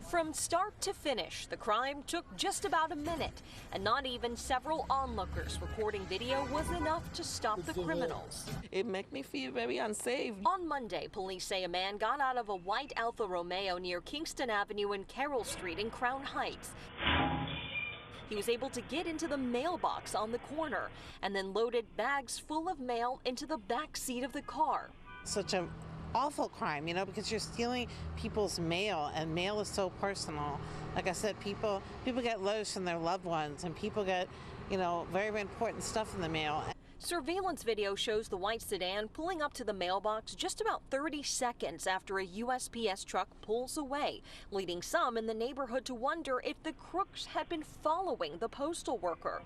From start to finish, the crime took just about a minute, and not even several onlookers recording video was enough to stop the criminals. It makes me feel very unsafe. On Monday, police say a man got out of a white Alfa Romeo near Kingston Avenue and Carroll Street in Crown Heights. He was able to get into the mailbox on the corner and then loaded bags full of mail into the back seat of the car. Such an awful crime, you know, because you're stealing people's mail, and mail is so personal. Like I said, people get letters from their loved ones, and people get, you know, very, very important stuff in the mail. Surveillance video shows the white sedan pulling up to the mailbox just about 30 seconds after a USPS truck pulls away, leading some in the neighborhood to wonder if the crooks had been following the postal worker.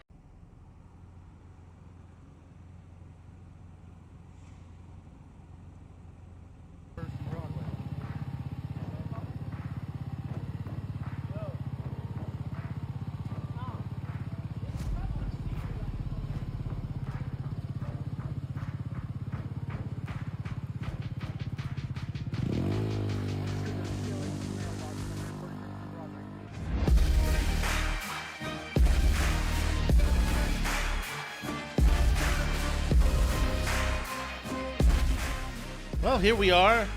Well, here we are,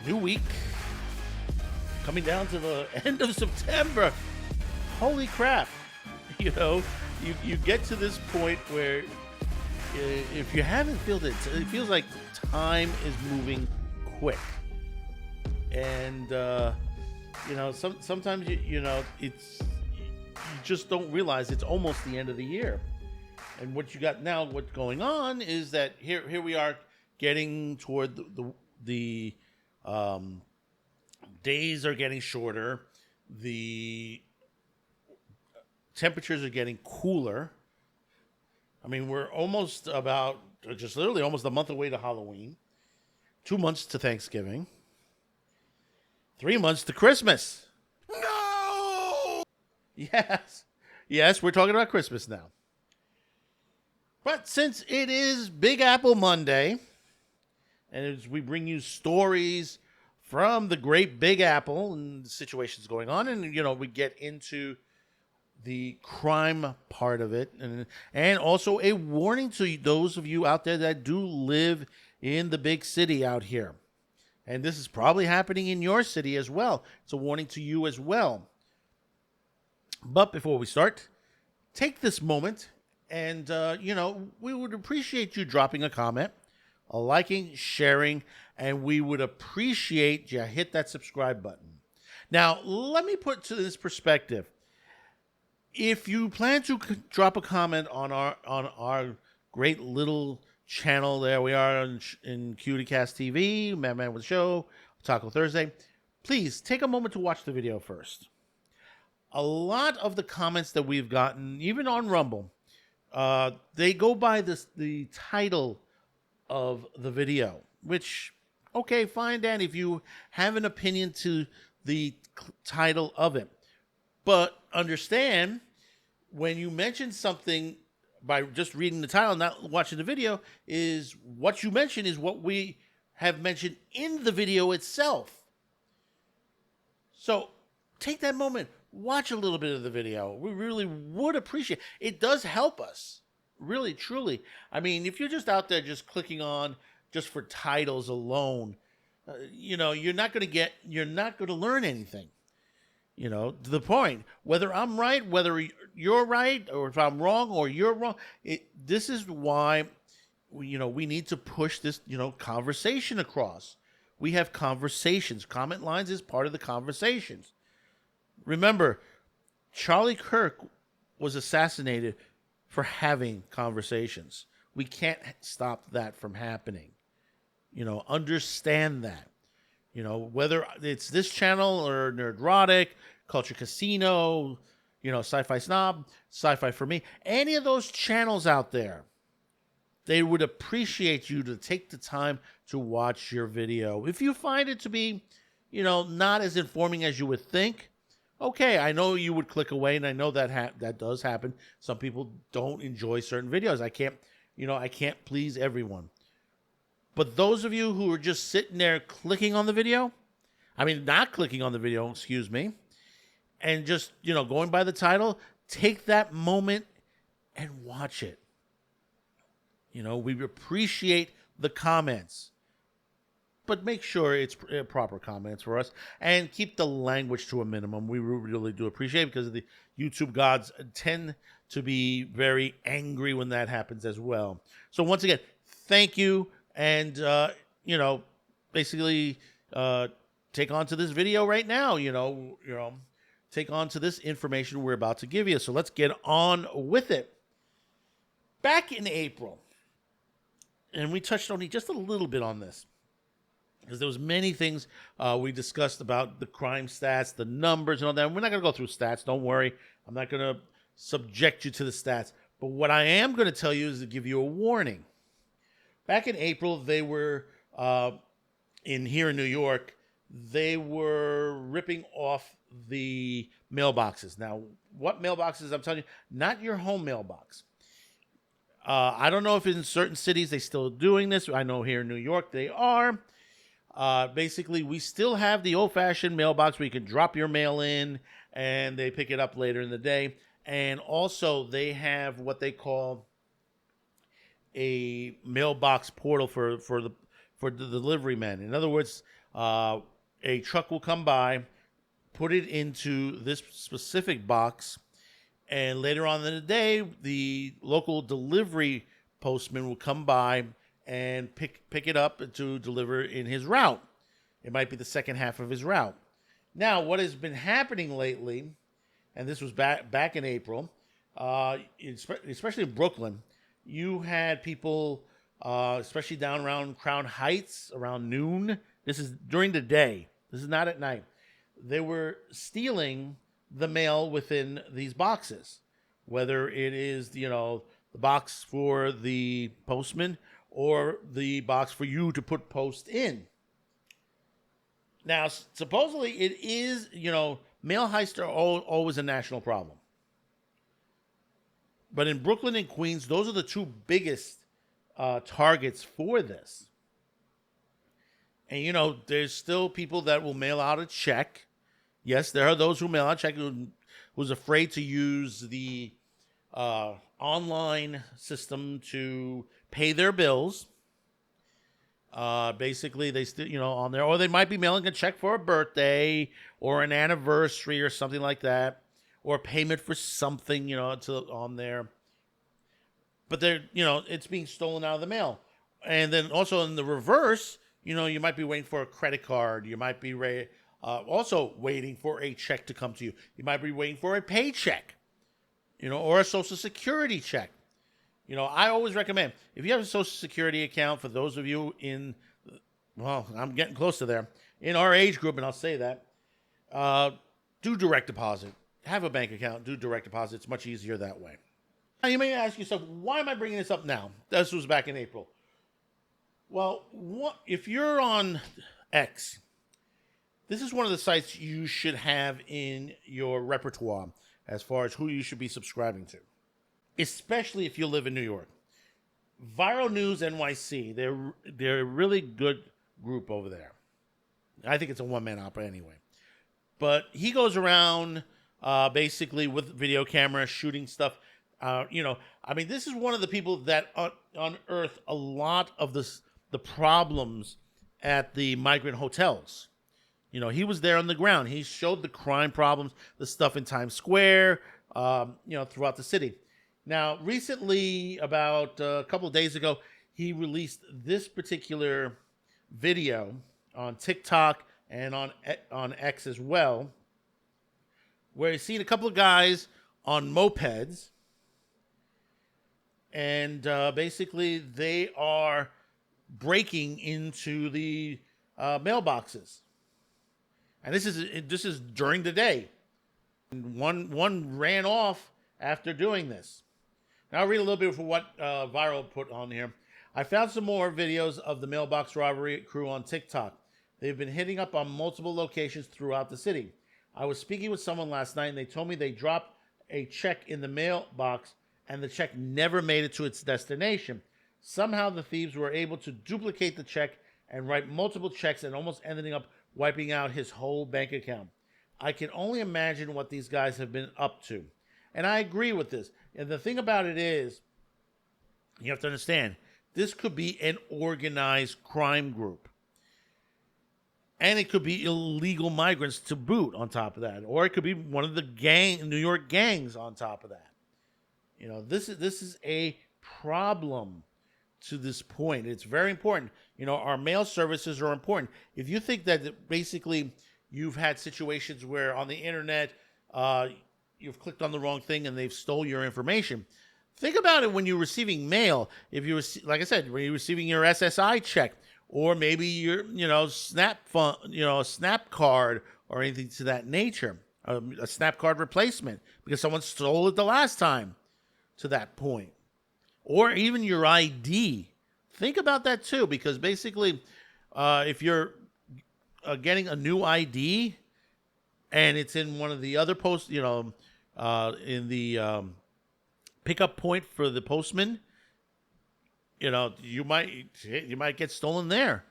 new week, coming down to the end of September. Holy crap. You know, you get to this point where if you haven't felt it, it feels like time is moving quick. And, you know, sometimes, you know, you just don't realize it's almost the end of the year. And what you got now, what's going on is that here we are, getting toward the days are getting shorter. The temperatures are getting cooler. I mean, we're almost just literally almost a month away to Halloween. 2 months to Thanksgiving. 3 months to Christmas. No! Yes, we're talking about Christmas now. But since it is Big Apple Monday, and as we bring you stories from the great Big Apple and the situations going on, and, you know, we get into the crime part of it, and also a warning to those of you out there that do live in the big city out here. And this is probably happening in your city as well. It's a warning to you as well. But before we start, take this moment and, you know, we would appreciate you dropping a comment, a liking, sharing, and we would appreciate you hit that subscribe button. Now, let me put to this perspective. If you plan to drop a comment on our great little channel, there we are in CutieCast TV, Man with Show, Taco Thursday, please take a moment to watch the video first. A lot of the comments that we've gotten, even on Rumble, they go by the title of the video, which, okay, fine, Dan, if you have an opinion to the title of it. But understand, when you mention something by just reading the title and not watching the video, is what you mention is what we have mentioned in the video itself. So take that moment, watch a little bit of the video. We really would appreciate it. It does help us. Really, truly. I mean, if you're just out there just clicking on just for titles alone, you know, you're not going to learn anything. You know, to the point, whether I'm right, whether you're right, or if I'm wrong or you're wrong, this is why, we need to push this, conversation across. We have conversations. Comment lines is part of the conversations. Remember, Charlie Kirk was assassinated for having conversations. We can't stop that from happening. Understand that. Whether it's this channel or Nerdrotic, Culture Casino, Sci-Fi Snob, Sci-Fi for Me, any of those channels out there, they would appreciate you to take the time to watch your video. If you find it to be, not as informing as you would think, okay, I know you would click away, and I know that that does happen. Some people don't enjoy certain videos. I can't please everyone. But those of you who are just sitting there clicking on the video, not clicking on the video, excuse me, and just, going by the title, take that moment and watch it. We appreciate the comments, but make sure it's proper comments for us, and keep the language to a minimum. We really do appreciate it, because the YouTube gods tend to be very angry when that happens as well. So once again, thank you, and basically take on to this video right now. Take on to this information we're about to give you. So let's get on with it. Back in April, and we touched on just a little bit on this, because there was many things we discussed about the crime stats, the numbers, and all that. We're not going to go through stats. Don't worry. I'm not going to subject you to the stats. But what I am going to tell you is to give you a warning. Back in April, they were, here in New York, they were ripping off the mailboxes. Now, what mailboxes? I'm telling you, not your home mailbox. I don't know if in certain cities they're still doing this. I know here in New York they are. Basically, we still have the old-fashioned mailbox where you can drop your mail in and they pick it up later in the day. And also, they have what they call a mailbox portal for the delivery men. In other words, a truck will come by, put it into this specific box, and later on in the day, the local delivery postman will come by and pick it up to deliver in his route. It might be the second half of his route. Now, what has been happening lately, and this was back in April, especially in Brooklyn, you had people, especially down around Crown Heights, around noon. This is during the day. This is not at night. They were stealing the mail within these boxes, whether it is, the box for the postman or the box for you to put post in. Now, supposedly it is, mail heists are always a national problem. But in Brooklyn and Queens, those are the two biggest targets for this. And, there's still people that will mail out a check. Yes, there are those who mail out a check who's afraid to use the online system to pay their bills. Basically, they still, on there, or they might be mailing a check for a birthday or an anniversary or something like that, or payment for something, on there. But they're, it's being stolen out of the mail. And then also in the reverse, you might be waiting for a credit card. You might be also waiting for a check to come to you. You might be waiting for a paycheck, or a Social Security check. I always recommend, if you have a Social Security account, for those of you I'm getting close to there, in our age group, and I'll say that, do direct deposit. Have a bank account, do direct deposit. It's much easier that way. Now, you may ask yourself, why am I bringing this up now? This was back in April. Well, if you're on X, this is one of the sites you should have in your repertoire as far as who you should be subscribing to, especially if you live in New York. Viral News NYC, they're a really good group over there. I think it's a one-man opera anyway. But he goes around basically with video camera shooting stuff. This is one of the people that unearthed a lot of the problems at the migrant hotels. He was there on the ground. He showed the crime problems, the stuff in Times Square, throughout the city. Now, recently, about a couple of days ago, he released this particular video on TikTok and on X as well, where he's seen a couple of guys on mopeds, and basically they are breaking into the mailboxes. And this is during the day. One ran off after doing this. Now I'll read a little bit for what Viral put on here. I found some more videos of the mailbox robbery crew on TikTok. They've been hitting up on multiple locations throughout the city. I was speaking with someone last night, and they told me they dropped a check in the mailbox, and the check never made it to its destination. Somehow the thieves were able to duplicate the check and write multiple checks, and almost ending up wiping out his whole bank account. I can only imagine what these guys have been up to. And I agree with this. And the thing about it is, you have to understand, this could be an organized crime group. And it could be illegal migrants to boot on top of that. Or it could be one of the New York gangs on top of that. You know, this is a problem to this point. It's very important. You know, our mail services are important. If you think that basically you've had situations where on the internet you've clicked on the wrong thing and they've stole your information, think about it when you're receiving mail. If you like I said, when you're receiving your SSI check, or maybe your Snap card or anything to that nature, a Snap card replacement because someone stole it the last time to that point, or even your ID. Think about that too, because basically, if you're getting a new ID and it's in one of the other posts, in the pickup point for the postman, you might get stolen there.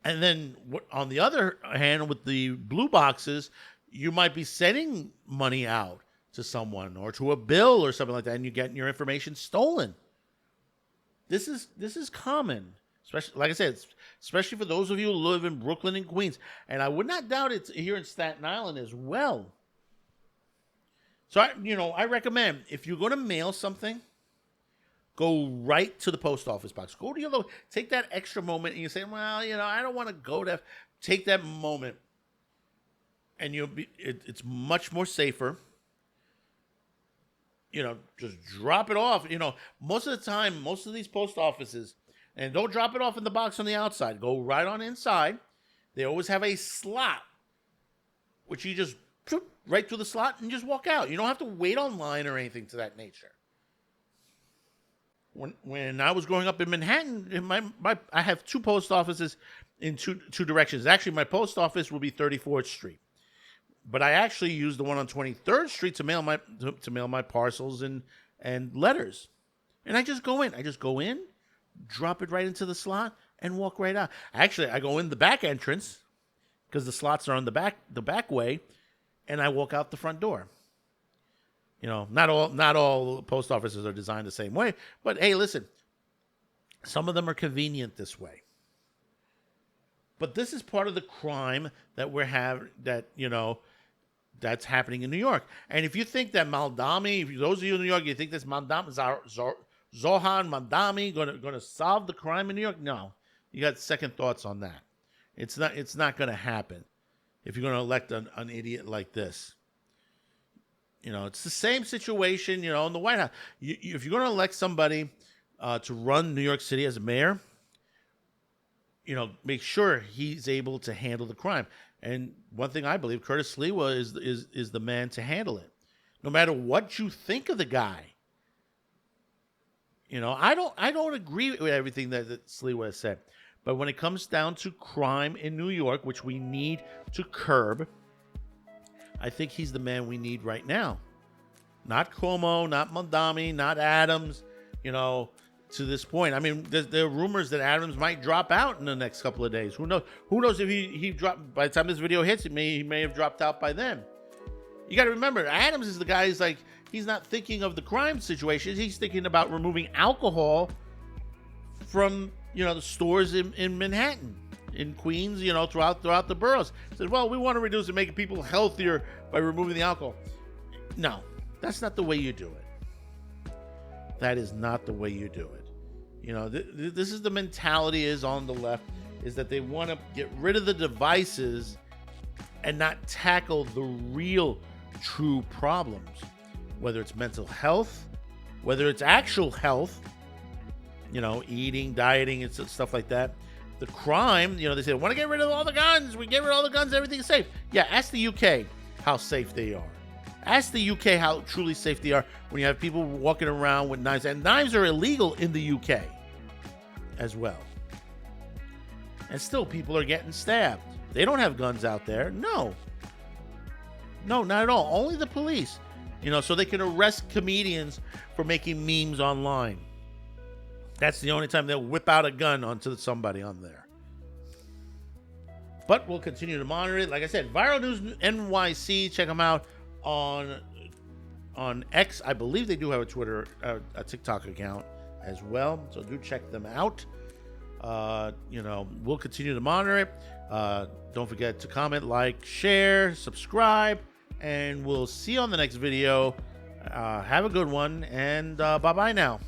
And then on the other hand, with the blue boxes, you might be sending money out to someone or to a bill or something like that, and you're getting your information stolen. This is common, especially, like I said, especially for those of you who live in Brooklyn and Queens, and I would not doubt it's here in Staten Island as well. So I recommend, if you're going to mail something, go right to the post office box. Go to your take that extra moment, and you say, well, I don't want to go there. Take that moment, and it's much more safer. Just drop it off. Most of the time, most of these post offices, and don't drop it off in the box on the outside. Go right on inside. They always have a slot, which you just right through the slot and just walk out. You don't have to wait online or anything to that nature. When I was growing up in Manhattan, I have two post offices in two directions. Actually, my post office will be 34th Street. But I actually use the one on 23rd Street to mail my parcels and letters. And I just go in, drop it right into the slot, and walk right out. Actually, I go in the back entrance because the slots are on the back way, and I walk out the front door. Not all post offices are designed the same way, but hey, listen, some of them are convenient this way. But this is part of the crime that that's happening in New York. And if you think that Maldami, those of you in New York, you think this Zohan Maldami going to solve the crime in New York? No, you got second thoughts on that. It's not going to happen if you're going to elect an idiot like this. It's the same situation, in the White House. If you're going to elect somebody to run New York City as a mayor, make sure he's able to handle the crime. And one thing I believe, Curtis Sliwa is the man to handle it. No matter what you think of the guy. I don't agree with everything that Sliwa has said. But when it comes down to crime in New York, which we need to curb, I think he's the man we need right now. Not Cuomo, not Mondami, not Adams, to this point. I mean, there are rumors that Adams might drop out in the next couple of days. Who knows? Who knows if he dropped by the time this video hits? He may have dropped out by then. You got to remember, Adams is the guy who's like, he's not thinking of the crime situations. He's thinking about removing alcohol from the stores in Manhattan, in Queens, throughout the boroughs. Says, well, we want to reduce and make people healthier by removing the alcohol. No, that's not the way you do it. That is not the way you do it. This is the mentality is on the left, is that they want to get rid of the devices and not tackle the real, true problems, whether it's mental health, whether it's actual health, eating, dieting, and stuff like that. The crime, they say, want to get rid of all the guns. We get rid of all the guns. Everything's safe. Yeah, ask the UK how safe they are. Ask the UK how truly safe they are when you have people walking around with knives. And knives are illegal in the UK as well. And still people are getting stabbed. They don't have guns out there. No, not at all. Only the police, so they can arrest comedians for making memes online. That's the only time they'll whip out a gun onto somebody on there. But we'll continue to monitor it. Like I said, Viral News NYC. Check them out on X. I believe they do have a Twitter, a TikTok account as well. So do check them out. We'll continue to monitor it. Don't forget to comment, like, share, subscribe, and we'll see you on the next video. Have a good one, and bye-bye now.